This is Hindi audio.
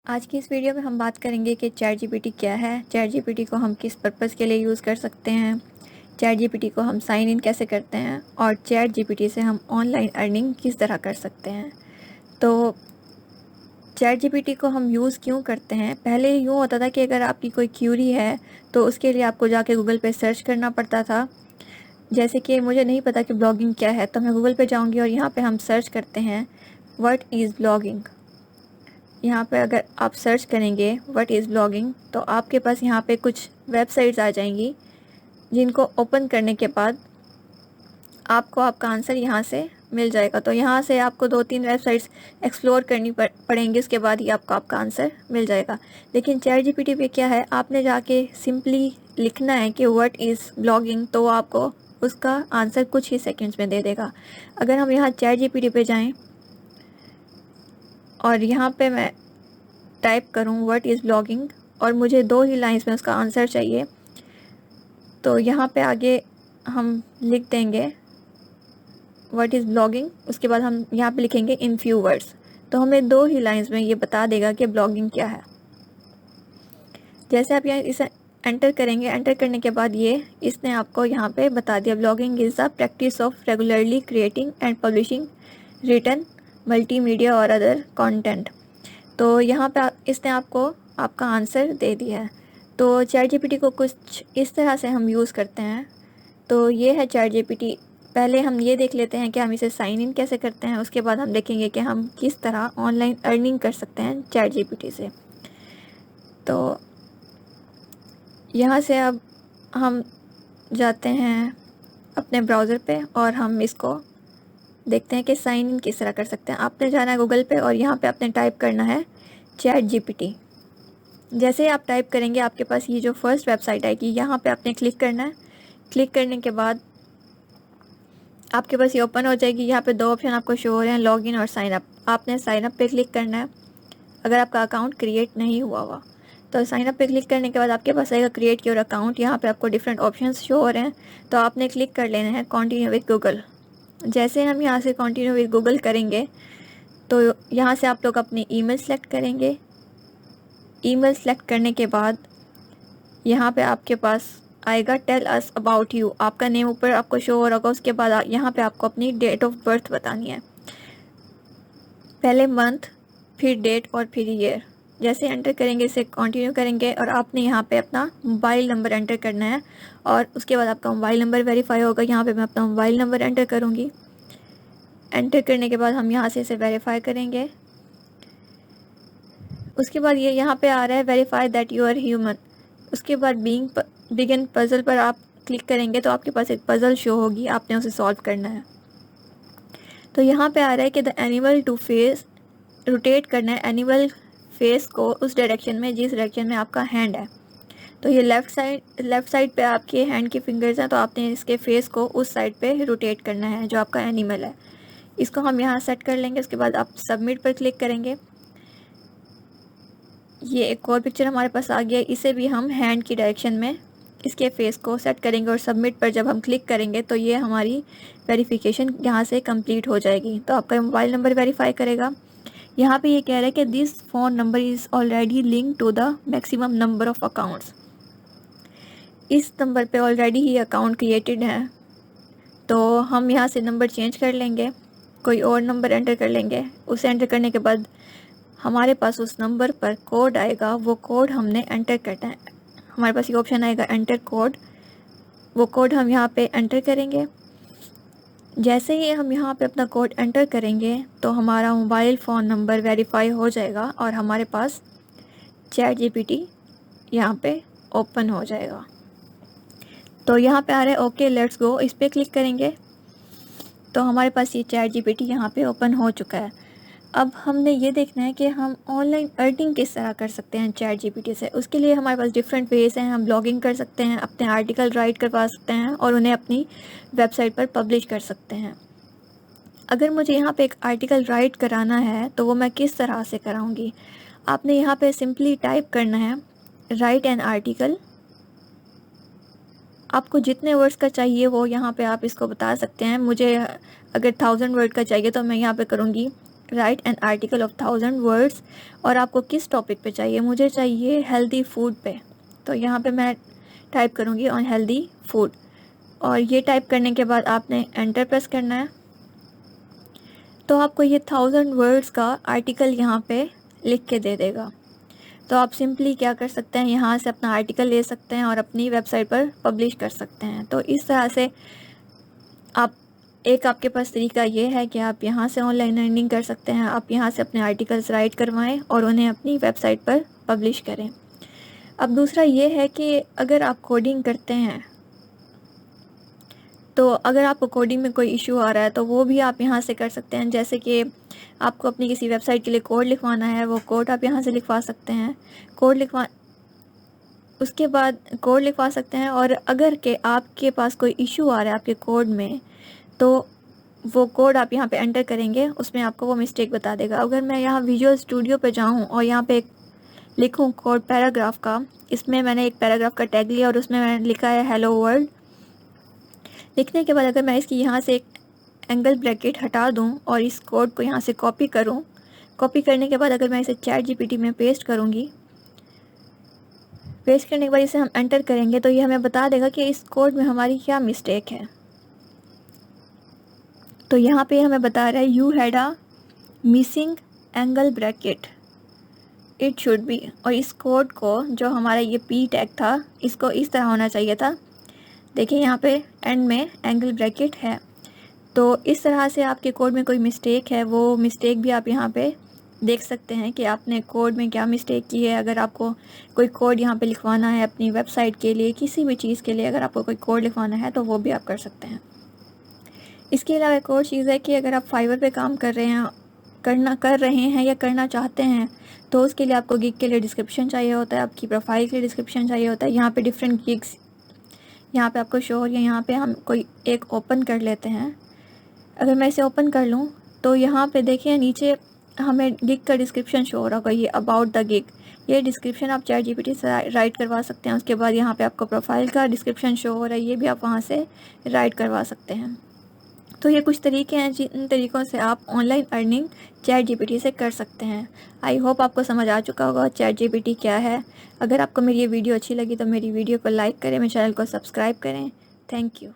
आज की इस वीडियो में हम बात करेंगे कि चैट जीपीटी क्या है, चैट जीपीटी को हम किस पर्पज़ के लिए यूज़ कर सकते हैं, चैट जीपीटी को हम साइन इन कैसे करते हैं और चैट जीपीटी से हम ऑनलाइन अर्निंग किस तरह कर सकते हैं। तो चैट जीपीटी को हम यूज़ क्यों करते हैं? पहले यूँ होता था कि अगर आपकी कोई क्यूरी है तो उसके लिए आपको जाके गूगल पे सर्च करना पड़ता था। जैसे कि मुझे नहीं पता कि ब्लॉगिंग क्या है, तो मैं गूगल पे जाऊँगी और यहाँ पे हम सर्च करते हैं व्हाट इज़ ब्लॉगिंग। यहाँ पे अगर आप सर्च करेंगे व्हाट इज़ ब्लॉगिंग तो आपके पास यहाँ पे कुछ वेबसाइट्स आ जाएंगी, जिनको ओपन करने के बाद आपको आपका आंसर यहाँ से मिल जाएगा। तो यहाँ से आपको 2-3 वेबसाइट्स एक्सप्लोर करनी पड़ेंगी, उसके बाद ही आपको आपका आंसर मिल जाएगा। लेकिन चैट जीपीटी पे क्या है, आपने जाके सिंपली लिखना है कि व्हाट इज़ ब्लॉगिंग, तो आपको उसका आंसर कुछ ही सेकेंड्स में दे देगा। अगर हम यहाँ चैट जीपीटी पे जाएँ और यहाँ पे मैं टाइप करूँ व्हाट इज़ ब्लॉगिंग और मुझे 2 ही लाइंस में उसका आंसर चाहिए, तो यहाँ पे आगे हम लिख देंगे व्हाट इज़ ब्लॉगिंग। उसके बाद हम यहाँ पे लिखेंगे इन फ्यू वर्ड्स, तो हमें 2 ही लाइंस में ये बता देगा कि ब्लॉगिंग क्या है। जैसे आप यहाँ इसे एंटर करेंगे, एंटर करने के बाद इसने आपको यहाँ पे बता दिया blogging is the practice of regularly creating and publishing written multimedia और अदर कंटेंट। तो यहाँ पे इसने आपको आपका आंसर दे दिया है। तो चैट जीपीटी को कुछ इस तरह से हम यूज़ करते हैं। तो ये है चैट जीपीटी। पहले हम ये देख लेते हैं कि हम इसे साइन इन कैसे करते हैं, उसके बाद हम देखेंगे कि हम किस तरह ऑनलाइन अर्निंग कर सकते हैं चैट जीपीटी से। तो यहाँ से अब हम जाते हैं अपने ब्राउज़र पे और हम इसको देखते हैं कि साइन इन किस तरह कर सकते हैं। आपने जाना है गूगल पे और यहाँ पे आपने टाइप करना है चैट जीपीटी। जैसे ही आप टाइप करेंगे आपके पास ये जो फर्स्ट वेबसाइट आएगी, यहाँ पे आपने क्लिक करना है। क्लिक करने के बाद आपके पास ये ओपन हो जाएगी। यहाँ पे 2 ऑप्शन आपको शो हो रहे हैं, लॉगिन और साइन अप। आपने साइन अप पे क्लिक करना है अगर आपका अकाउंट क्रिएट नहीं हुआ। तो साइन अप पे क्लिक करने के बाद आपके पास आएगा क्रिएट योर अकाउंट। यहाँ पे आपको डिफरेंट ऑप्शंस शो हो रहे हैं, तो आपने क्लिक कर लेना है कंटिन्यू विद गूगल। जैसे हम यहाँ से कंटिन्यू विद गूगल करेंगे तो यहाँ से आप लोग अपनी ईमेल सेलेक्ट करेंगे। ईमेल सेलेक्ट करने के बाद यहाँ पे आपके पास आएगा टेल अस अबाउट यू। आपका नेम ऊपर आपको शो हो रहा होगा। उसके बाद यहाँ पे आपको अपनी डेट ऑफ बर्थ बतानी है, पहले मंथ, फिर डेट और फिर ईयर। जैसे एंटर करेंगे इसे कंटिन्यू करेंगे और आपने यहाँ पे अपना मोबाइल नंबर एंटर करना है और उसके बाद आपका मोबाइल नंबर वेरीफाई होगा। यहाँ पे मैं अपना मोबाइल नंबर एंटर करूँगी। एंटर करने के बाद हम यहाँ से इसे वेरीफाई करेंगे। उसके बाद ये यहाँ पे आ रहा है verify that you are human. उसके बाद बिगिन पजल पर आप क्लिक करेंगे तो आपके पास एक पजल शो होगी, आपने उसे सॉल्व करना है। तो यहाँ पे आ रहा है कि the animal to face, rotate करना है एनिमल फेस को उस डायरेक्शन में जिस डायरेक्शन में आपका हैंड है। तो ये लेफ़्ट साइड पे आपके हैंड के फिंगर्स हैं, तो आपने इसके फेस को उस साइड पे रोटेट करना है जो आपका एनिमल है। इसको हम यहाँ सेट कर लेंगे। उसके बाद आप सबमिट पर क्लिक करेंगे। ये एक और पिक्चर हमारे पास आ गया। इसे भी हम हैंड की डायरेक्शन में इसके फेस को सेट करेंगे और सबमिट पर जब हम क्लिक करेंगे तो ये हमारी वेरिफिकेशन यहाँ से कंप्लीट हो जाएगी। तो आपका मोबाइल नंबर वेरीफाई करेगा। यहाँ पे ये कह रहा है कि this phone number is already link to the maximum number of accounts. इस नंबर पे ऑलरेडी ही अकाउंट क्रिएटेड है, तो हम यहाँ से नंबर चेंज कर लेंगे, कोई और नंबर एंटर कर लेंगे। उसे एंटर करने के बाद हमारे पास उस नंबर पर कोड आएगा, वो कोड हमने एंटर करना है। हमारे पास ये ऑप्शन आएगा एंटर कोड। वो कोड हम यहाँ पे एंटर करेंगे। जैसे ही हम यहाँ पे अपना कोड एंटर करेंगे तो हमारा मोबाइल फ़ोन नंबर वेरीफाई हो जाएगा और हमारे पास चैट जीपीटी यहाँ पे ओपन हो जाएगा। तो यहाँ पे आ रहा है ओके लेट्स गो, इस पर क्लिक करेंगे तो हमारे पास ये चैट जीपीटी यहाँ पे ओपन हो चुका है। अब हमने ये देखना है कि हम ऑनलाइन अर्निंग किस तरह कर सकते हैं चैट जीपीटी से। उसके लिए हमारे पास डिफरेंट वेज हैं। हम ब्लॉगिंग कर सकते हैं, अपने आर्टिकल राइट करवा सकते हैं और उन्हें अपनी वेबसाइट पर पब्लिश कर सकते हैं। अगर मुझे यहाँ पे एक आर्टिकल राइट कराना है तो वो मैं किस तरह से कराऊंगी। आपने यहाँ पे सिंपली टाइप करना है राइट एन आर्टिकल। आपको जितने वर्ड्स का चाहिए वो यहाँ पे आप इसको बता सकते हैं। मुझे अगर 1000 वर्ड का चाहिए तो मैं यहाँ पे करूँगी right an article of 1000 words. और आपको किस टॉपिक पे चाहिए? मुझे चाहिए हेल्दी फूड पे। तो यहाँ पे मैं टाइप करूँगी ऑन हेल्दी फूड, और ये टाइप करने के बाद आपने एंटर प्रेस करना है। तो आपको ये 1000 वर्ड्स का आर्टिकल यहाँ पे लिख के दे देगा। तो आप सिंपली क्या कर सकते हैं, यहाँ से अपना आर्टिकल ले सकते हैं और अपनी वेबसाइट पर पब्लिश कर सकते हैं। तो इस तरह से आपके पास तरीका ये है कि आप यहाँ से ऑनलाइन अर्निंग कर सकते हैं। आप यहाँ से अपने आर्टिकल्स राइट करवाएं और उन्हें अपनी वेबसाइट पर पब्लिश करें। अब दूसरा ये है कि अगर आप कोडिंग करते हैं, तो अगर आपको कोडिंग में कोई इशू आ रहा है तो वो भी आप यहाँ से कर सकते हैं। जैसे कि आपको अपनी किसी वेबसाइट के लिए कोड लिखवाना है, वो कोड आप यहाँ से लिखवा सकते हैं। उसके बाद कोड लिखवा सकते हैं। और अगर के आपके पास कोई इशू आ रहा है आपके कोड में, तो वो कोड आप यहाँ पे एंटर करेंगे, उसमें आपको वो मिस्टेक बता देगा। अगर मैं यहाँ विजुअल स्टूडियो पे जाऊँ और यहाँ पे लिखूँ कोड पैराग्राफ का, इसमें मैंने एक पैराग्राफ का टैग लिया और उसमें मैंने लिखा है हेलो वर्ल्ड। लिखने के बाद अगर मैं इसकी यहाँ से एक एंगल ब्रैकेट हटा दूँ और इस कोड को यहाँ से कॉपी करूँ, कॉपी करने के बाद अगर मैं इसे ChatGPT में पेस्ट करूँगी, पेस्ट करने के बाद इसे हम एंटर करेंगे, तो ये हमें बता देगा कि इस कोड में हमारी क्या मिस्टेक है। तो यहाँ पे हमें बता रहा है you had a missing angle bracket, it should be. और इस कोड को, जो हमारा ये P टैग था, इसको इस तरह होना चाहिए था। देखिए यहाँ पे एंड में एंगल ब्रैकेट है। तो इस तरह से आपके कोड में कोई मिस्टेक है, वो मिस्टेक भी आप यहाँ पे देख सकते हैं कि आपने कोड में क्या मिस्टेक की है। अगर आपको कोई कोड यहाँ पे लिखवाना है अपनी वेबसाइट के लिए, किसी भी चीज़ के लिए अगर आपको कोई कोड लिखवाना है तो वो भी आप कर सकते हैं। इसके अलावा एक और चीज़ है कि अगर आप फाइवर पे काम कर रहे हैं या करना चाहते हैं, तो उसके लिए आपको गिग के लिए डिस्क्रिप्शन चाहिए होता है, आपकी प्रोफाइल के लिए डिस्क्रिप्शन चाहिए होता है। यहाँ पे डिफरेंट गिग्स यहाँ पे आपको शो हो रही है। यहाँ पे हम कोई एक ओपन कर लेते हैं। अगर मैं इसे ओपन कर लूँ तो यहाँ पे देखिए नीचे हमें गिग का डिस्क्रिप्शन शो हो रहा होगा, ये अबाउट द गिग। ये डिस्क्रिप्शन आप ChatGPT से राइट करवा सकते हैं। उसके बाद यहाँ पे आपको प्रोफाइल का डिस्क्रिप्शन शो हो रहा है, ये भी आप वहाँ से राइट करवा सकते हैं। तो ये कुछ तरीके हैं जिन तरीक़ों से आप ऑनलाइन अर्निंग ChatGPT से कर सकते हैं। आई होप आपको समझ आ चुका होगा ChatGPT क्या है। अगर आपको मेरी ये वीडियो अच्छी लगी तो मेरी वीडियो को लाइक करें, मेरे चैनल को सब्सक्राइब करें। Thank you.